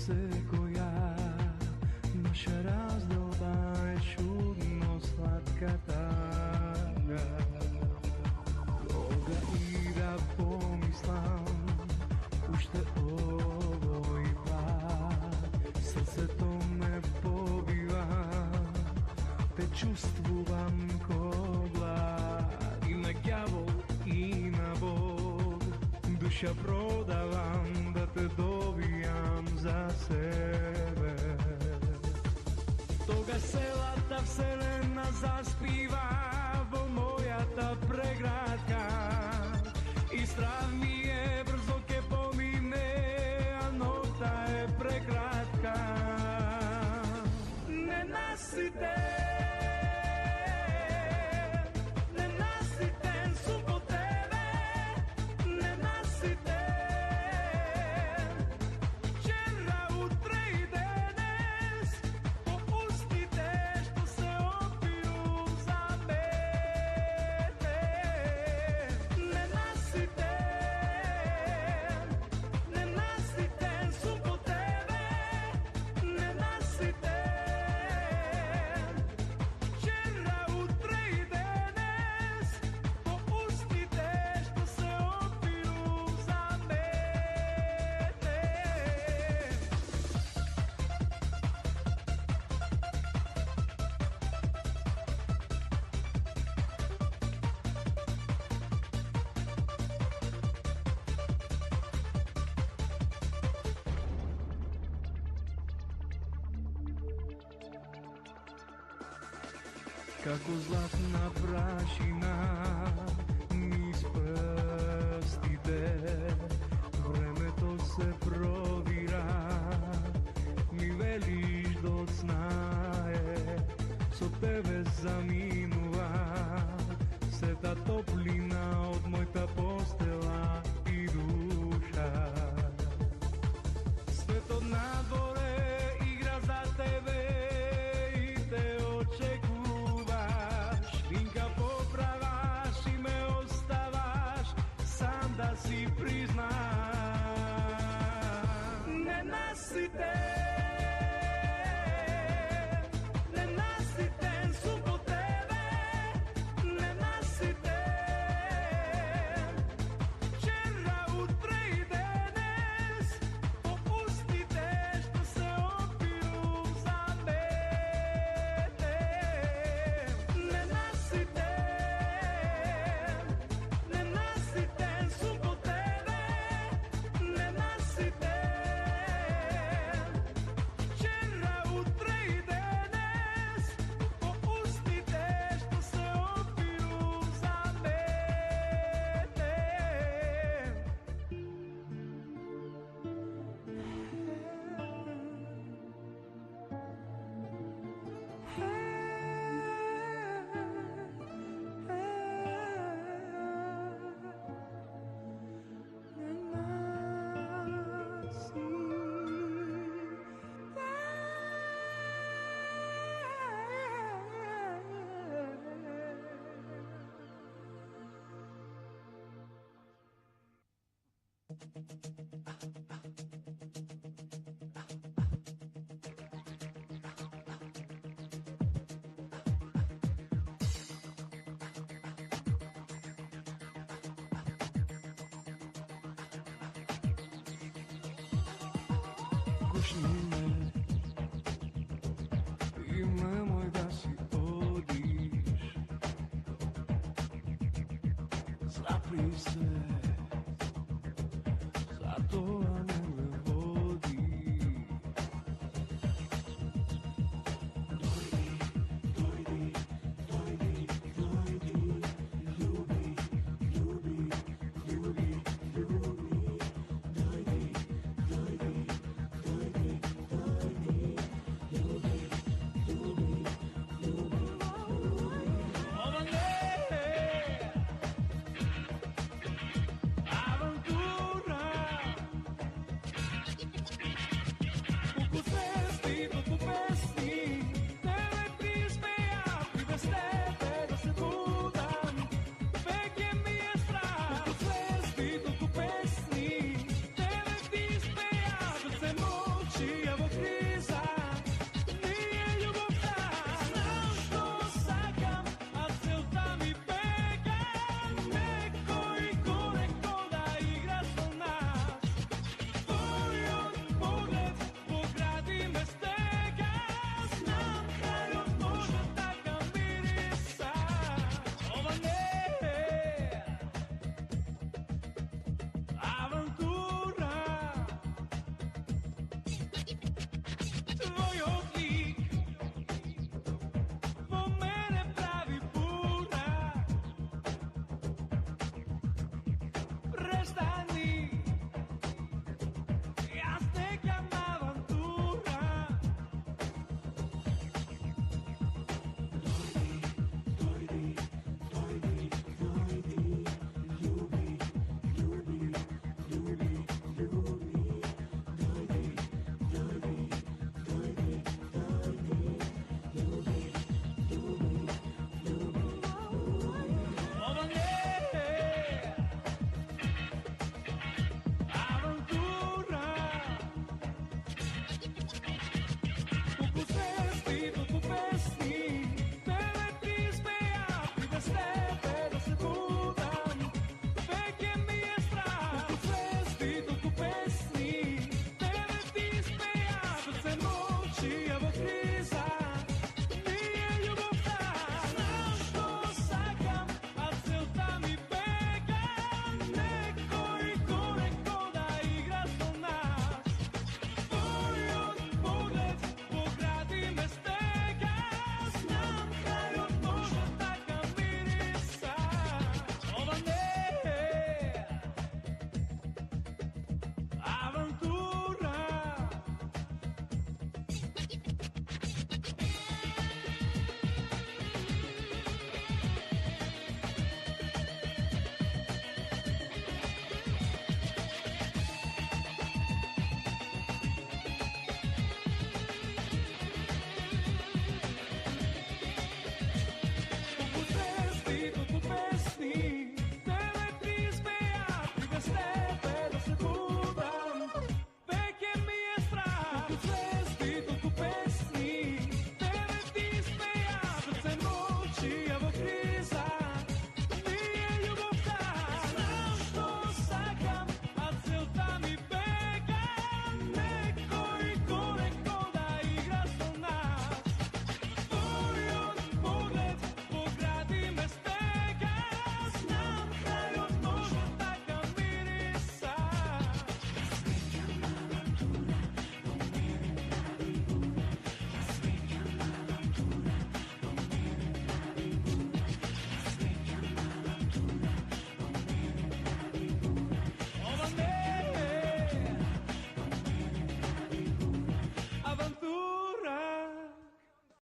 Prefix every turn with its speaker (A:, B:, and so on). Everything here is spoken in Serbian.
A: se ko ja. Naša razdoba je čudno slatka taga. Koga i da pomislam, ušte ovo ipak, srce to me pobiva, te čustvujem ko glad. I na đavol i na Bog, duša prodavam da te dobijam za sebe. Toga sela ta vselena zaspiva, bo moja ta pregratka. I strah mi je brzo ke pomine, a nokta je prekratka. Ne nasite, kako zlatna prašina niz prstide, vreme to se provira, mi veliš do sna je, so tebe zaminuva, se ta toplina od mojta postela i duša. Svet od nadvore igra za tebe i te očekuvaš, vinka popravaš i me ostavaš, sam da si priznaš. Ne nasite, i nemoj da si odiš, zapri se.